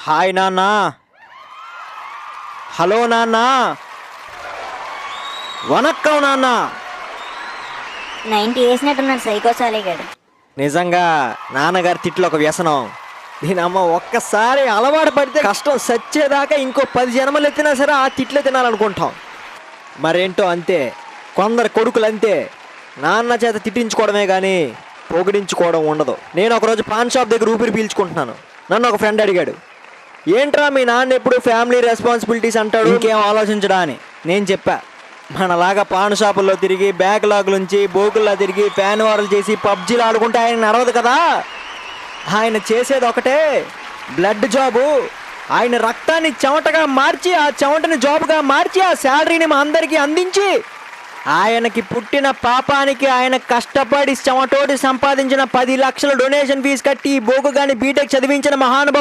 Hi నాన్న. Hello నాన్న. వనక్కం నాన్న. 90 వేసినట్టున్నాడు సైకోసాలి గారు. నిజంగా నాన్నగారి తిట్లు ఒక వ్యసనం. దీనమ్మ ఒక్కసారి అలవాటు పడితే కష్టం సచ్చేదాకా ఇంకో 10 జన్మలు ఎత్తినా సరే ఆ తిట్లే తినాలనుకుంటాం. మరేంటో అంతే, కొందరు కొడుకులు అంతే. నాన్న చేత తిట్టించుకోవడమే కానీ పొగిడించుకోవడం ఉండదు. నేను ఒకరోజు పాన్ షాప్ దగ్గర ఊపిరి పీల్చుకుంటున్నాను. నన్ను ఒక ఫ్రెండ్ అడిగాడు, ఏంట్రా మీ నాన్న ఎప్పుడు ఫ్యామిలీ రెస్పాన్సిబిలిటీస్ అంటాడు, ఇంకేం ఆలోచించడా అని. నేను చెప్పా, మనలాగా పాన్ షాపుల్లో తిరిగి బ్యాక్లాగ్లుంచి బోకుల్లా తిరిగి ఫ్యాన్ వార్లు చేసి పబ్జీలు ఆడుకుంటే ఆయన నడవదు కదా. ఆయన చేసేది ఒకటే, బ్లడ్ జాబు. ఆయన రక్తాన్ని చెమటగా మార్చి ఆ చెమటని జాబుగా మార్చి ఆ శాలరీని మా అందరికీ అందించి ఆయనకి పుట్టిన పాపానికి ఆయన కష్టపడి చెమటోటి సంపాదించిన 10 లక్షల డొనేషన్ ఫీజు కట్టి ఈ బోకు గాని బీటెక్ చదివించిన మహానుభావుడు